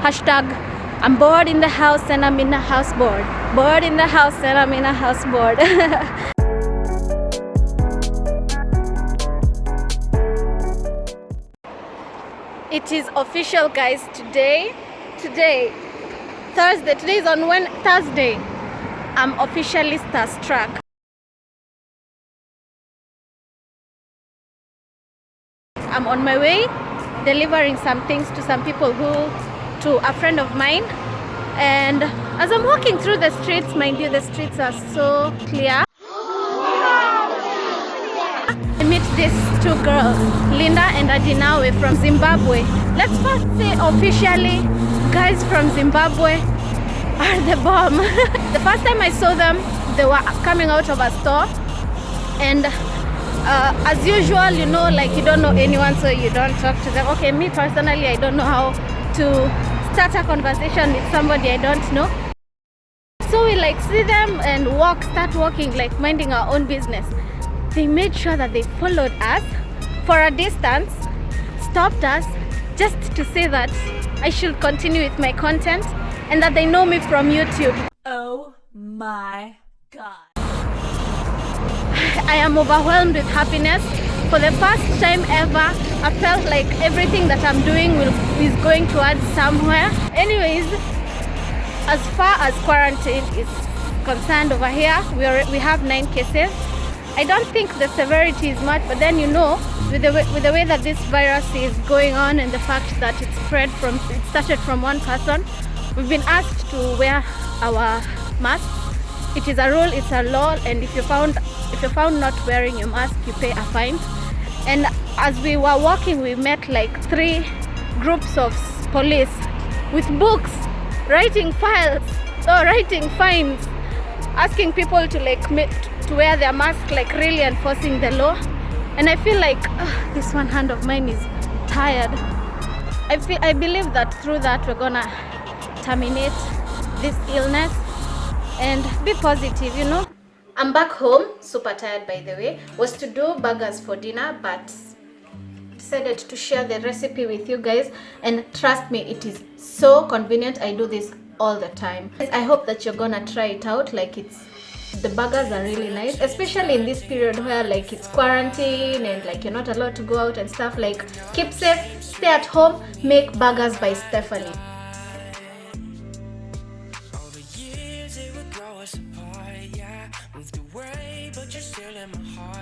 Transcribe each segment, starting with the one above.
Hashtag I'm bored in the house and I'm in a house board. Bored in the house and I'm in a house board. It is official, guys. Today, Thursday. Today is on Thursday. I'm officially starstruck. I'm on my way delivering some things to some people to a friend of mine, and as I'm walking through the streets, mind you, the streets are so clear. I meet these two girls, Linda and Adinawe from Zimbabwe. Let's first say officially, guys from Zimbabwe are the bomb. The first time I saw them, they were coming out of a store, and as usual, you know, like you don't know anyone, so you don't talk to them. Okay, me personally, I don't know how to start a conversation with somebody I don't know. So we like see them and start walking, like minding our own business. They made sure that they followed us for a distance, stopped us just to say that I should continue with my content and that they know me from YouTube. Oh my God. I am overwhelmed with happiness. For the first time ever, I felt like everything that I'm doing is going towards somewhere. Anyways, as far as quarantine is concerned over here, we have 9 cases. I don't think the severity is much, but then you know, with the way that this virus is going on and the fact that it started from one person, we've been asked to wear our masks. It is a rule, it's a law, and if you're found not wearing your mask, you pay a fine. And as we were walking, we met like 3 groups of police with books, writing fines, asking people to to wear their mask, like really enforcing the law. And I feel like this one hand of mine is tired. I believe that through that we're gonna terminate this illness and be positive, you know. I'm back home, super tired by the way. Was to do burgers for dinner, but decided to share the recipe with you guys, and trust me, it is so convenient. I do this all the time. I hope that you're gonna try it out. Like, the burgers are really nice, especially in this period where like it's quarantine and like you're not allowed to go out and stuff. Like, keep safe, stay at home, make burgers by Stephanie.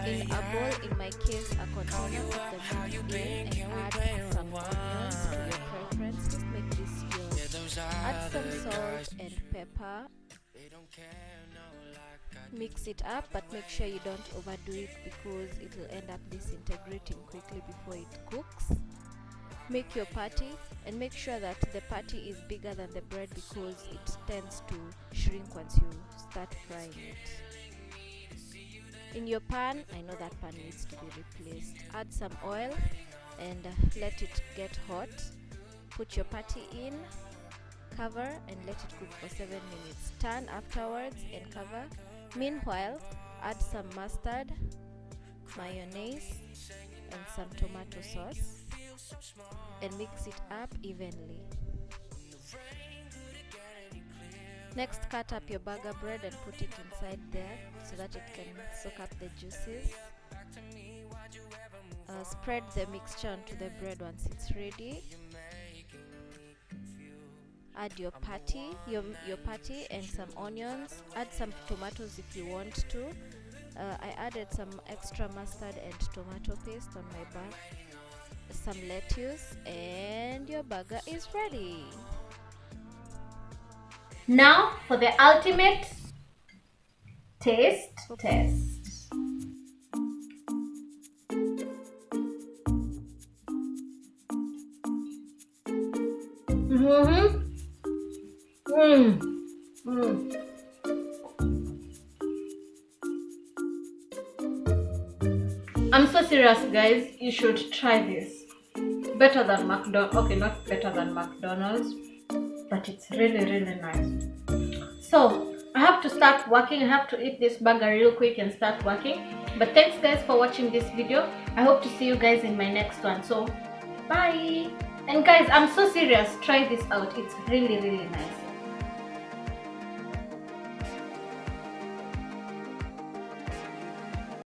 In a bowl, in my case, a container with the meat in, and add some onions to your preference. Just make this yours. Add some salt and pepper. Mix it up, but make sure you don't overdo it because it will end up disintegrating quickly before it cooks. Make your patty and make sure that the patty is bigger than the bread because it tends to shrink once you start frying it. In your pan, I know that pan needs to be replaced. Add some oil and let it get hot. Put your patty in, cover and let it cook for 7 minutes. Turn afterwards and cover. Meanwhile, add some mustard, mayonnaise and some tomato sauce and mix it up evenly. Next, cut up your burger bread and put it inside there so that it can soak up the juices. Spread the mixture onto the bread once it's ready. Add your patty, your patty and some onions. Add some tomatoes if you want to. I added some extra mustard and tomato paste on my burger, some lettuce, and your burger is ready. Now for the ultimate taste test. I'm so serious, guys. You should try this. Better than McDonald's. Okay, not better than McDonald's, but it's really, really nice. So I have to start working. I have to eat this burger real quick and start working. But thanks guys for watching this video. I hope to see you guys in my next one. So bye. And guys, I'm so serious. Try this out. It's really, really nice.